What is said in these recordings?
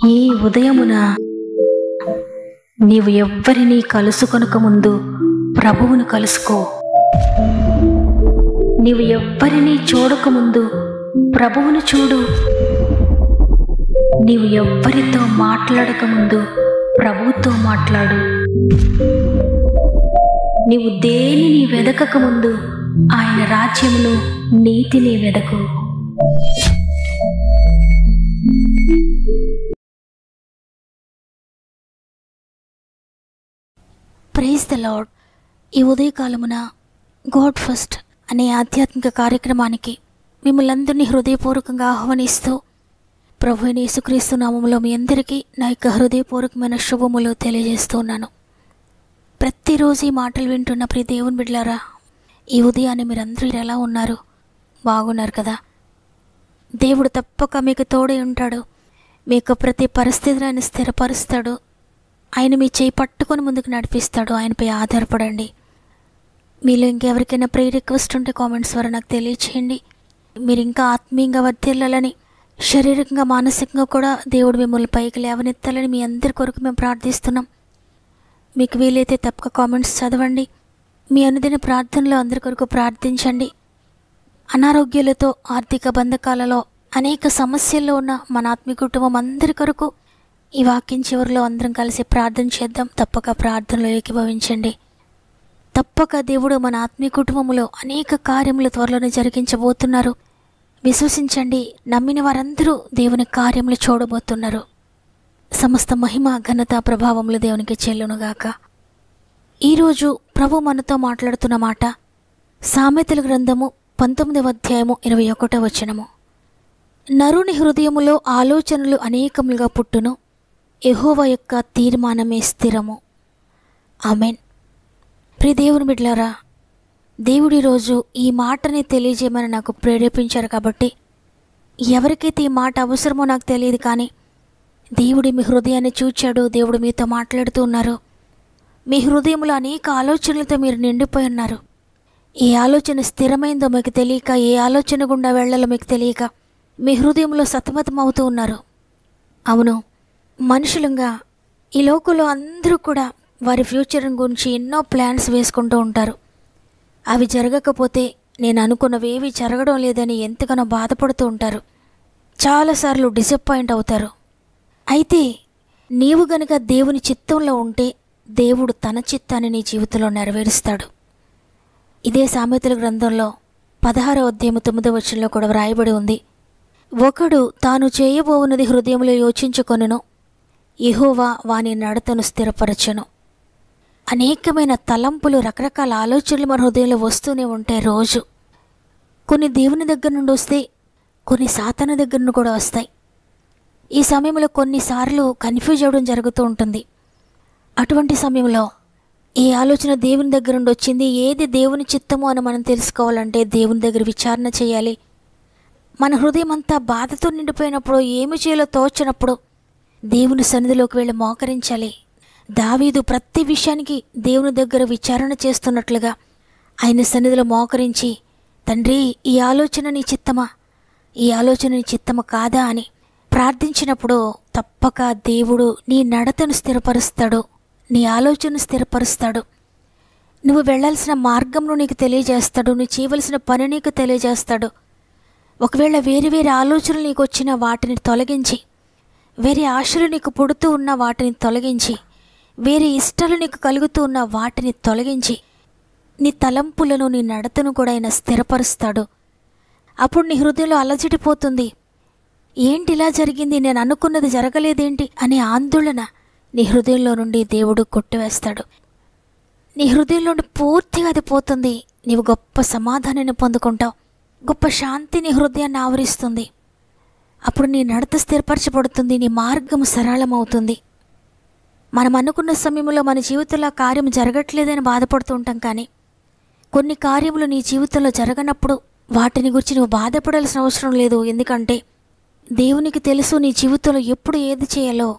ఈ ఉదయమున నీవు ఎవ్వరినీ కలుసుకొనక ముందు ప్రభువును కలుసుకో. నీవు ఎవ్వరినీ చూడకముందు ప్రభువును చూడు. నీవు ఎవ్వరితో మాట్లాడకముందు ప్రభువుతో మాట్లాడు. నీవు దేనిని వెదకకముందు ఆయన రాజ్యమును, నీతిని వెదకు. Praise the lord. ఈ ఉదయకాలమున గాడ్ ఫస్ట్ అనే ఆధ్యాత్మిక కార్యక్రమానికి మిమ్మల్ని అందరినీ హృదయపూర్వకంగా ఆహ్వానిస్తూ ప్రభు అయిన యేసుక్రీస్తు నామములో మీ అందరికీ నా యొక్క హృదయపూర్వకమైన శుభములు తెలియజేస్తూ ఉన్నాను. ప్రతిరోజు ఈ మాటలు వింటున్న ప్రియ దేవుని బిడ్డలారా, ఈ ఉదయాన్నే మీరందరూ ఎలా ఉన్నారు? బాగున్నారు కదా? దేవుడు తప్పక మీకు తోడై ఉంటాడు. మీ యొక్క ప్రతి పరిస్థితిని ఆయన స్థిరపరుస్తాడు. ఆయన మీ చేయి పట్టుకొని ముందుకు నడిపిస్తాడు. ఆయనపై ఆధారపడండి. మీలో ఇంకెవరికైనా ప్రేయర్ రిక్వెస్ట్ ఉంటే కామెంట్స్ ద్వారా నాకు తెలియచేయండి. మీరు ఇంకా ఆత్మీయంగా వర్ధిల్లాలని, శారీరకంగా మానసికంగా కూడా దేవుడు మిమ్మల్ని పైకి లేవనెత్తాలని మీ అందరి కొరకు మేము ప్రార్థిస్తున్నాం. మీకు వీలైతే తప్పక కామెంట్స్ చదవండి. మీ అనుదిన ప్రార్థనలో అందరి కొరకు ప్రార్థించండి. అనారోగ్యాలతో, ఆర్థిక బంధకాలలో, అనేక సమస్యల్లో ఉన్న మన ఆత్మీయ కుటుంబం అందరి కొరకు ఈ వాక్యం చివరిలో అందరం కలిసి ప్రార్థన చేద్దాం. తప్పక ప్రార్థనలో ఏకీభవించండి. తప్పక దేవుడు మన ఆత్మీయ కుటుంబంలో అనేక కార్యములు త్వరలోనే జరిగించబోతున్నారు. విశ్వసించండి. నమ్మిన వారందరూ దేవుని కార్యములు చూడబోతున్నారు. సమస్త మహిమ, ఘనత, ప్రభావములు దేవునికి చెల్లునుగాక. ఈరోజు ప్రభు మనతో మాట్లాడుతున్న మాట సామెతల గ్రంథము 19వ అధ్యాయము 21వ వచనము. నరుని హృదయములో ఆలోచనలు అనేకములుగా పుట్టును, యెహోవా యొక్క తీర్మానమే స్థిరము. ఆమెన్. ప్రియ దేవుని బిడ్డలారా, దేవుడి రోజు ఈ మాటని తెలియజేయమని నాకు ప్రేరేపించారు. కాబట్టి ఎవరికైతే ఈ మాట అవసరమో నాకు తెలియదు, కానీ దేవుడి మీ హృదయాన్ని చూచాడు. దేవుడు మీతో మాట్లాడుతూ ఉన్నారు. మీ హృదయంలో అనేక ఆలోచనలతో మీరు నిండిపోయి ఉన్నారు. ఏ ఆలోచన స్థిరమైందో మీకు తెలియక, ఏ ఆలోచన గుండా వెళ్ళాలో మీకు తెలియక మీ హృదయంలో సతమతం అవుతూ ఉన్నారు. అవును, మనుషులంగా ఈ లోకంలో అందరూ కూడా వారి ఫ్యూచర్ గురించి ఎన్నో ప్లాన్స్ వేసుకుంటూ ఉంటారు. అవి జరగకపోతే నేను అనుకున్నవేవి జరగడం లేదని ఎంతగానో బాధపడుతూ ఉంటారు. చాలాసార్లు డిసప్పాయింట్ అవుతారు. అయితే నీవు గనుక దేవుని చిత్తంలో ఉంటే దేవుడు తన చిత్తాన్ని నీ జీవితంలో నెరవేరుస్తాడు. ఇదే సామెతల గ్రంథంలో 16వ అధ్యాయము 9వ వచనంలో కూడా వ్రాయబడి ఉంది. ఒకడు తాను చేయబోవున్నది హృదయంలో యోచించుకొనును, యెహోవా వాని నడతను స్థిరపరచును. అనేకమైన తలంపులు, రకరకాల ఆలోచనలు మన హృదయంలో వస్తూనే ఉంటాయి రోజు. కొన్ని దేవుని దగ్గర నుండి వస్తాయి, కొన్ని సాతాను దగ్గర నుండి కూడా వస్తాయి. ఈ సమయంలో కొన్నిసార్లు కన్ఫ్యూజ్ అవ్వడం జరుగుతూ ఉంటుంది. అటువంటి సమయంలో ఏ ఆలోచన దేవుని దగ్గర నుండి వచ్చింది, ఏది దేవుని చిత్తము అని మనం తెలుసుకోవాలంటే దేవుని దగ్గర విచారణ చేయాలి. మన హృదయం అంతా బాధతో నిండిపోయినప్పుడు, ఏమి చేయాలో తోచనప్పుడు దేవుని సన్నిధిలోకి వెళ్ళి మోకరించాలి. దావీదు ప్రతి విషయానికి దేవుని దగ్గర విచారణ చేస్తున్నట్లుగా ఆయన సన్నిధిలో మోకరించి, తండ్రి, ఈ ఆలోచన నీ చిత్తమా, ఈ ఆలోచన నీ చిత్తమా కాదా అని ప్రార్థించినప్పుడు తప్పక దేవుడు నీ నడతను స్థిరపరుస్తాడు, నీ ఆలోచనను స్థిరపరుస్తాడు. నువ్వు వెళ్ళాల్సిన మార్గంను నీకు తెలియజేస్తాడు. నువ్వు చేయవలసిన పని నీకు తెలియజేస్తాడు. ఒకవేళ వేరే వేరే ఆలోచనలు నీకు వచ్చిన వాటిని తొలగించి, వేరే ఆశలు నీకు పుడుతూ ఉన్న వాటిని తొలగించి, వేరే ఇష్టాలు నీకు కలుగుతూ ఉన్న వాటిని తొలగించి, నీ తలంపులను, నీ నడతను కూడా ఆయన స్థిరపరుస్తాడు. అప్పుడు నీ హృదయంలో అలజడిపోతుంది. ఏంటి ఇలా జరిగింది, నేను అనుకున్నది జరగలేదేంటి అనే ఆందోళన నీ హృదయంలో నుండి దేవుడు కొట్టివేస్తాడు. నీ హృదయంలో నుండి పూర్తిగా అది పోతుంది. నీవు గొప్ప సమాధానాన్ని పొందుకుంటావు. గొప్ప శాంతి నీ హృదయాన్ని ఆవరిస్తుంది. అప్పుడు నీ నడత స్థిరపరచబడుతుంది. నీ మార్గం సరళమవుతుంది. మనం అనుకున్న సమయంలో మన జీవితంలో కార్యం జరగట్లేదని బాధపడుతూ ఉంటాం. కానీ కొన్ని కార్యములు నీ జీవితంలో జరగనప్పుడు వాటిని గురించి నువ్వు బాధపడాల్సిన అవసరం లేదు. ఎందుకంటే దేవునికి తెలుసు నీ జీవితంలో ఎప్పుడు ఏది చేయాలో.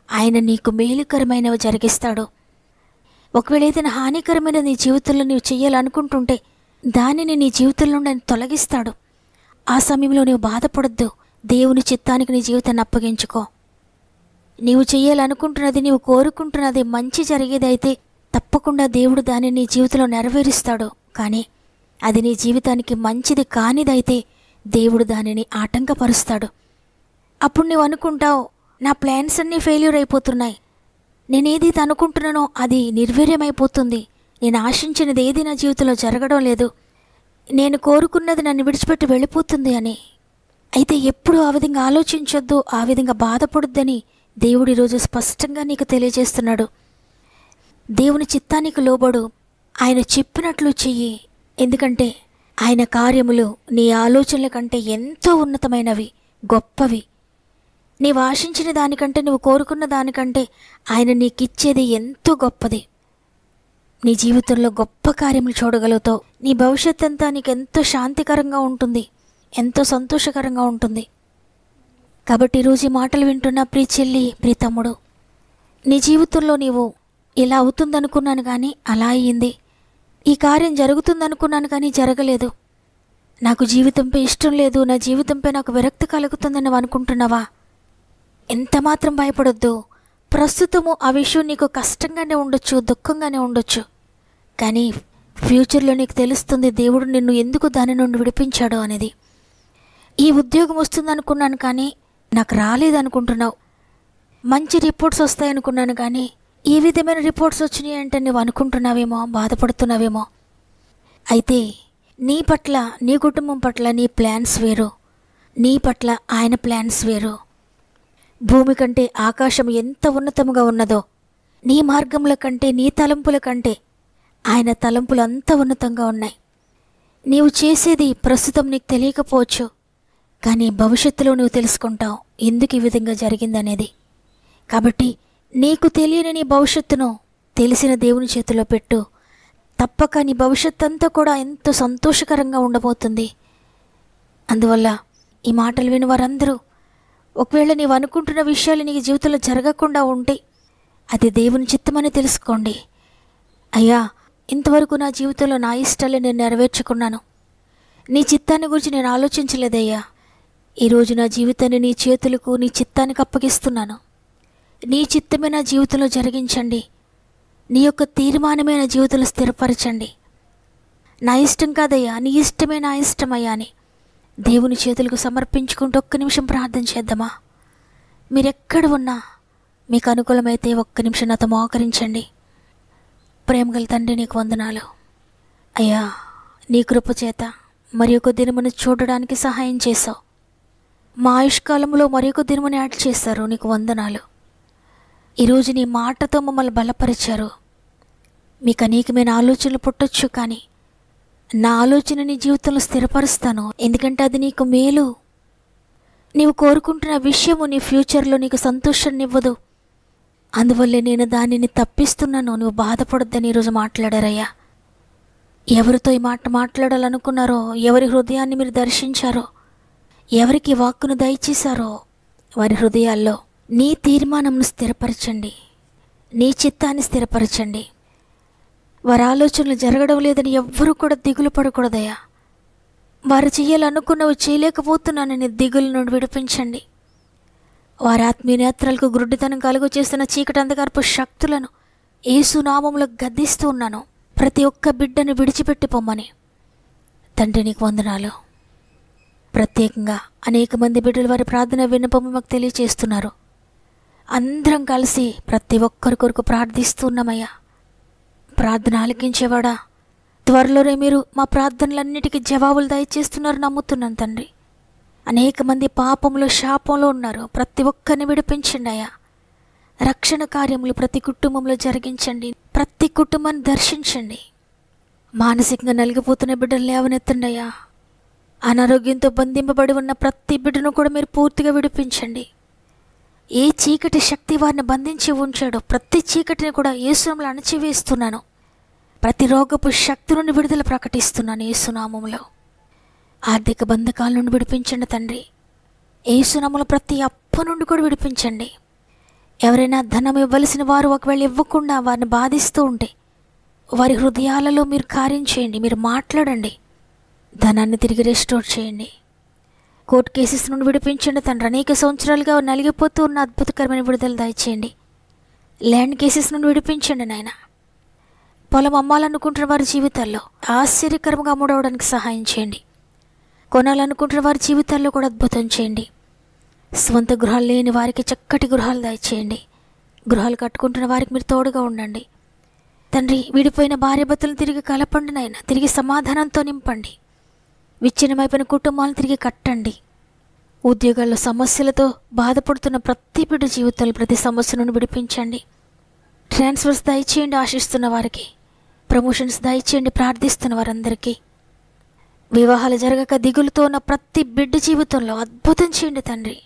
ఆయన నీకు మేలుకరమైనవి జరిగిస్తాడు. ఒకవేళ ఏదైనా హానికరమైన నీ జీవితంలో నీవు చేయాలనుకుంటుంటే దానిని నీ జీవితంలో నుండి ఆయన తొలగిస్తాడు. ఆ సమయంలో నీవు బాధపడద్దు. దేవుని చిత్తానికి నీ జీవితాన్ని అప్పగించుకో. నీవు చేయాలనుకుంటున్నది, నీవు కోరుకుంటున్నది మంచి జరిగేదైతే తప్పకుండా దేవుడు దాన్ని నీ జీవితంలో నెరవేరుస్తాడు. కానీ అది నీ జీవితానికి మంచిది కానిదైతే దేవుడు దానిని ఆటంకపరుస్తాడు. అప్పుడు నువ్వు అనుకుంటావు, నా ప్లాన్స్ అన్నీ ఫెయిల్యూర్ అయిపోతున్నాయి, నేనేదైతే అనుకుంటున్నానో అది నిర్వీర్యమైపోతుంది, నేను ఆశించినది ఏది నా జీవితంలో జరగడం లేదు, నేను కోరుకున్నది నన్ను విడిచిపెట్టి వెళ్ళిపోతుంది అని. అయితే ఎప్పుడు ఆ విధంగా ఆలోచించొద్దు, ఆ విధంగా బాధపడొద్దని దేవుడు ఈరోజు స్పష్టంగా నీకు తెలియజేస్తున్నాడు. దేవుని చిత్తానికి లోబడు, ఆయన చెప్పినట్లు చెయ్యి. ఎందుకంటే ఆయన కార్యములు నీ ఆలోచనల కంటే ఎంతో ఉన్నతమైనవి, గొప్పవి. నీవు ఆశించిన దానికంటే, నువ్వు కోరుకున్న దానికంటే ఆయన నీకిచ్చేది ఎంతో గొప్పది. నీ జీవితంలో గొప్ప కార్యములు చూడగలుగుతావు. నీ భవిష్యత్ అంతా నీకు ఎంతో శాంతికరంగా ఉంటుంది, ఎంతో సంతోషకరంగా ఉంటుంది. కాబట్టి ఈరోజు ఈ మాటలు వింటున్న ప్రియ చెల్లి, ప్రియ తమ్ముడు, నీ జీవితంలో నీవు ఇలా అవుతుందనుకున్నాను కానీ అలా అయ్యింది, ఈ కార్యం జరుగుతుందనుకున్నాను కానీ జరగలేదు, నాకు జీవితంపై ఇష్టం లేదు, నా జీవితంపై నాకు విరక్తి కలుగుతుందని నువ్వు అనుకుంటున్నావా? ఎంత మాత్రం భయపడొద్దు. ప్రస్తుతము ఆ విషయం నీకు కష్టంగానే ఉండొచ్చు, దుఃఖంగానే ఉండొచ్చు, కానీ ఫ్యూచర్లో నీకు తెలుస్తుంది దేవుడు నిన్ను ఎందుకు దాని నుండి విడిపించాడో అనేది. ఈ ఉద్యోగం వస్తుందనుకున్నాను కానీ నాకు రాలేదనుకుంటున్నావు, మంచి రిపోర్ట్స్ వస్తాయనుకున్నాను కానీ ఈ విధమైన రిపోర్ట్స్ వచ్చినాయి అంటే నువ్వు అనుకుంటున్నావేమో, బాధపడుతున్నావేమో. అయితే నీ పట్ల, నీ కుటుంబం పట్ల నీ ప్లాన్స్ వేరు, నీ పట్ల ఆయన ప్లాన్స్ వేరు. భూమి కంటే ఆకాశం ఎంత ఉన్నతముగా ఉన్నదో, నీ మార్గముల కంటే, నీ తలంపుల కంటే ఆయన తలంపులు అంత ఉన్నతంగా ఉన్నాయి. నీవు చేసేది ప్రస్తుతం నీకు తెలియకపోవచ్చు, కానీ భవిష్యత్తులో నువ్వు తెలుసుకుంటావు ఎందుకు ఈ విధంగా జరిగిందనేది. కాబట్టి నీకు తెలియని నీ భవిష్యత్తును తెలిసిన దేవుని చేతిలో పెట్టు. తప్పక నీ భవిష్యత్తు అంతా కూడా ఎంతో సంతోషకరంగా ఉండబోతుంది. అందువల్ల ఈ మాటలు విని వారందరూ, ఒకవేళ నీవు అనుకుంటున్న విషయాలు నీ జీవితంలో జరగకుండా ఉంటే అది దేవుని చిత్తమని తెలుసుకోండి. అయ్యా, ఇంతవరకు నా జీవితంలో నా ఇష్టాలు నేను నెరవేర్చుకున్నాను, నీ చిత్తాన్ని గురించి నేను ఆలోచించలేదయ్యా. ఈరోజు నా జీవితాన్ని నీ చేతులకు, నీ చిత్తానికి అప్పగిస్తున్నాను. నీ చిత్తమే నా జీవితంలో జరిగించండి, నీ యొక్క తీర్మానమే నా జీవితంలో స్థిరపరచండి. నా ఇష్టం కాదయ్యా, నీ ఇష్టమే నా ఇష్టమయ్యా అని దేవుని చేతులకు సమర్పించుకుంటూ ఒక్క నిమిషం ప్రార్థన చేద్దామా? మీరెక్కడ ఉన్నా మీకు అనుకూలమైతే ఒక్క నిమిషం నాతో మోకరించండి. ప్రేమగల తండ్రి, నీకు వందనాలు అయ్యా. నీ కృప చేత మరి ఒక దినమును చూడడానికి సహాయం చేశావు. మా ఆయుష్కాలంలో మరి ఒక దినముని యాడ్ చేశారు. నీకు వందనాలు. ఈరోజు నీ మాటతో మమ్మల్ని బలపరిచారు. మీకు అనేకమైన ఆలోచనలు పుట్టొచ్చు, కానీ నా ఆలోచన నీ జీవితంలో స్థిరపరుస్తాను, ఎందుకంటే అది నీకు మేలు. నీవు కోరుకుంటున్న విషయము నీ ఫ్యూచర్లో నీకు సంతోషాన్ని ఇవ్వదు. అందువల్లే నేను దానిని తప్పిస్తున్నాను, నువ్వు బాధపడొద్దని ఈరోజు మాట్లాడారయ్యా. ఎవరితో ఈ మాట మాట్లాడాలనుకున్నారో, ఎవరి హృదయాన్ని మీరు దర్శించారో, ఎవరికి వాక్కును దయచేశారో వారి హృదయాల్లో నీ తీర్మానంను స్థిరపరచండి, నీ చిత్తాన్ని స్థిరపరచండి. వారి ఆలోచనలు జరగడం లేదని ఎవ్వరూ కూడా దిగులు పడకూడదయ్యా. వారు చేయాలనుకున్నవి చేయలేకపోతున్నానని దిగులు నుండి విడిపించండి. వారి ఆత్మీయ నేత్రాలకు గుడ్డితనం కలుగు చేస్తున్న చీకటి అంధకారపు శక్తులను యేసు నామములో గద్దిస్తూ ఉన్నాను. ప్రతి ఒక్క బిడ్డను విడిచిపెట్టి పొమ్మని. తండ్రి, నీకు వందనాలు. ప్రత్యేకంగా అనేక మంది బిడ్డలు వారి ప్రార్థన విన్నపము మాకు తెలియచేస్తున్నారు. అందరం కలిసి ప్రతి ఒక్కరి కొరకు ప్రార్థిస్తున్నామయ్యా. ప్రార్థన ఆలకించేవాడా, త్వరలోనే మీరు మా ప్రార్థనలన్నిటికీ జవాబులు దయచేస్తున్నారు నమ్ముతున్నాను తండ్రి. అనేక మంది పాపంలో, శాపంలో ఉన్నారు. ప్రతి ఒక్కరిని విడిపించండి అయ్యా. రక్షణ కార్యములు ప్రతి కుటుంబంలో జరిగించండి. ప్రతి కుటుంబాన్ని దర్శించండి. మానసికంగా నలిగిపోతున్న బిడ్డలు లేవనెత్తండి అయ్యా. అనారోగ్యంతో బంధింపబడి ఉన్న ప్రతి బిడ్డను కూడా మీరు పూర్తిగా విడిపించండి. ఏ చీకటి శక్తి వారిని బంధించి ఉంచాడో ప్రతి చీకటిని కూడా యేసునామములో అణచివేస్తున్నాను. ప్రతి రోగపు శక్తి నుండి విడుదల ప్రకటిస్తున్నాను యేసునామములో. ఆర్థిక బంధకాల నుండి విడిపించండి తండ్రి. యేసునామములో ప్రతి అప్పు నుండి కూడా విడిపించండి. ఎవరైనా ధనం ఇవ్వవలసిన వారు ఒకవేళ ఇవ్వకుండా వారిని బాధిస్తూ ఉంటే వారి హృదయాలలో మీరు కార్యం చేయండి. మీరు మాట్లాడండి. ధనాన్ని తిరిగి రెస్టోర్ చేయండి. కోర్టు కేసెస్ నుండి విడిపించండి తండ్రి. అనేక సంవత్సరాలుగా నలిగిపోతూ ఉన్న అద్భుతకరమైన విడుదల దయచేయండి. ల్యాండ్ కేసెస్ నుండి విడిపించండి నాయన. పొలం అమ్మాలనుకుంటున్న వారి జీవితాల్లో ఆశ్చర్యకరంగా అమ్ముడవడానికి సహాయం చేయండి. కొనాలనుకుంటున్న వారి జీవితాల్లో కూడా అద్భుతం చేయండి. స్వంత గృహాలు లేని వారికి చక్కటి గృహాలు దయచేయండి. గృహాలు కట్టుకుంటున్న వారికి మీరు తోడుగా ఉండండి తండ్రి. విడిపోయిన భార్యాభర్తలను తిరిగి కలపండి నాయన. తిరిగి సమాధానంతో నింపండి. విచ్ఛిన్నమైపోయిన కుటుంబాలను తిరిగి కట్టండి. ఉద్యోగాల్లో సమస్యలతో బాధపడుతున్న ప్రతి బిడ్డ జీవితాలు ప్రతి సమస్య నుండి విడిపించండి. ట్రాన్స్ఫర్స్ దయచేయండి ఆశిస్తున్న వారికి. ప్రమోషన్స్ దయచేయండి ప్రార్థిస్తున్న వారందరికీ. వివాహాలు జరగక దిగులుతో ఉన్న ప్రతి బిడ్డ జీవితంలో అద్భుతం చేయండి తండ్రి.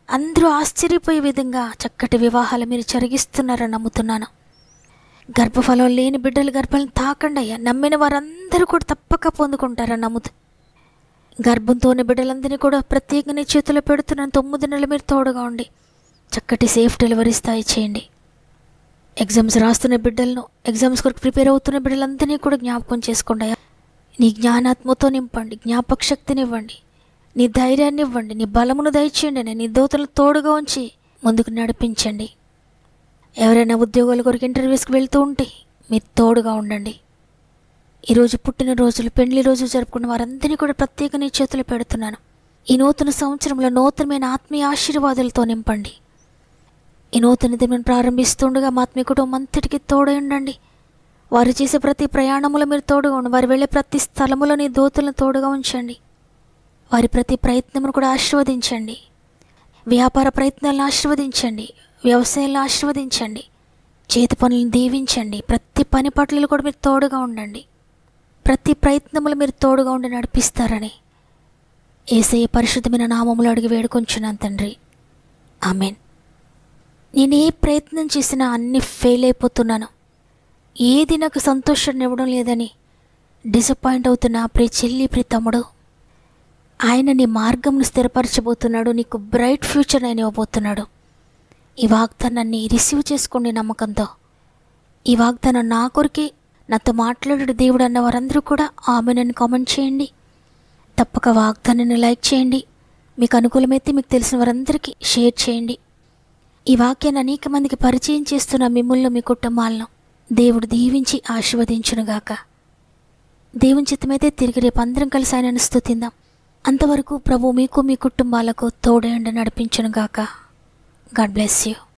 అందరూ ఆశ్చర్యపోయే విధంగా చక్కటి వివాహాలు మీరు జరిగిస్తున్నారని నమ్ముతున్నాను. గర్భఫలం లేని బిడ్డల గర్భాలను తాకండి అయ్యా. నమ్మిన వారందరూ కూడా తప్పక పొందుకుంటారని నమ్ముతూ గర్భంతో ఉన్న బిడ్డలందరినీ కూడా ప్రత్యేకంగా చేతిలో పెడుతున్నాను. 9 నెలలు మీరు తోడుగా ఉండి చక్కటి సేఫ్ డెలివరీస్ దయచేయండి. ఎగ్జామ్స్ రాస్తున్న బిడ్డలను, ఎగ్జామ్స్ కొరకు ప్రిపేర్ అవుతున్న బిడ్డలందరినీ కూడా జ్ఞాపకం చేసుకోండి అయ్యా. నీ జ్ఞానాత్మతో నింపండి, జ్ఞాపక శక్తిని ఇవ్వండి, నీ ధైర్యాన్ని ఇవ్వండి, నీ బలమును దయచేయండి. నీ దూతలను తోడుగా ఉంచి ముందుకు నడిపించండి. ఎవరైనా ఉద్యోగాల కొరకు ఇంటర్వ్యూస్కి వెళ్తూ ఉంటే మీరు తోడుగా ఉండండి. ఈరోజు పుట్టినరోజులు, పెండ్లి రోజులు జరుపుకున్న వారందరినీ కూడా ప్రత్యేక నీ చేతులు పెడుతున్నాను. ఈ నూతన సంవత్సరంలో నూతనమైన ఆత్మీయ ఆశీర్వాదాలతో నింపండి. ఈ నూతన దినమును ప్రారంభిస్తుండగా మా ఆత్మీయ కుటుంబం అంతటికీ తోడై ఉండండి. వారు చేసే ప్రతి ప్రయాణంలో మీరు తోడుగా ఉండండి. వారు వెళ్ళే ప్రతి స్థలములో నీ దూతలను తోడుగా ఉంచండి. వారి ప్రతి ప్రయత్నమును కూడా ఆశీర్వదించండి. వ్యాపార ప్రయత్నాలను ఆశీర్వదించండి. వ్యవసాయాలను ఆశీర్వదించండి. చేతి పనులను దీవించండి. ప్రతి పని పట్లలో కూడా మీరు తోడుగా ఉండండి. ప్రతి ప్రయత్నములు మీరు తోడుగా ఉండి నడిపిస్తారని యేసయ్య పరిశుద్ధమైన నామములో అడిగి వేడుకొంచున్నాను తండ్రి. ఆమెన్. నేను ఏ ప్రయత్నం చేసినా అన్నీ ఫెయిల్ అయిపోతున్నాను, ఏది నాకు సంతోషాన్ని ఇవ్వడం లేదని డిసప్పాయింట్ అవుతున్నా ప్రియ చెల్లి, ప్రియ తమ్ముడు, ఆయన నీ మార్గంను స్థిరపరచబోతున్నాడు. నీకు బ్రైట్ ఫ్యూచర్ ఆయన ఇవ్వబోతున్నాడు. ఈ వాగ్దానాన్ని రిసీవ్ చేసుకోండి నమ్మకంతో. ఈ వాగ్దానం నా కొరికే, నాతో మాట్లాడే దేవుడు అన్న వారందరూ కూడా ఆమెనని కామెంట్ చేయండి. తప్పక వాగ్దానాన్ని లైక్ చేయండి. మీకు అనుకూలమైతే మీకు తెలిసిన వారందరికీ షేర్ చేయండి. ఈ వాక్యాన్ని అనేక మందికి పరిచయం చేస్తున్న మిమ్మల్ని, మీ కుటుంబాలను దేవుడు దీవించి ఆశీర్వదించునుగాక. దేవుని చిత్తమైతే తిరిగి రేపు అందరం కలిసి ఆయనను స్తుతిందాం. అంతవరకు ప్రభు మీకు, మీ కుటుంబాలకు తోడేండి నడిపించునుగాక. God bless you.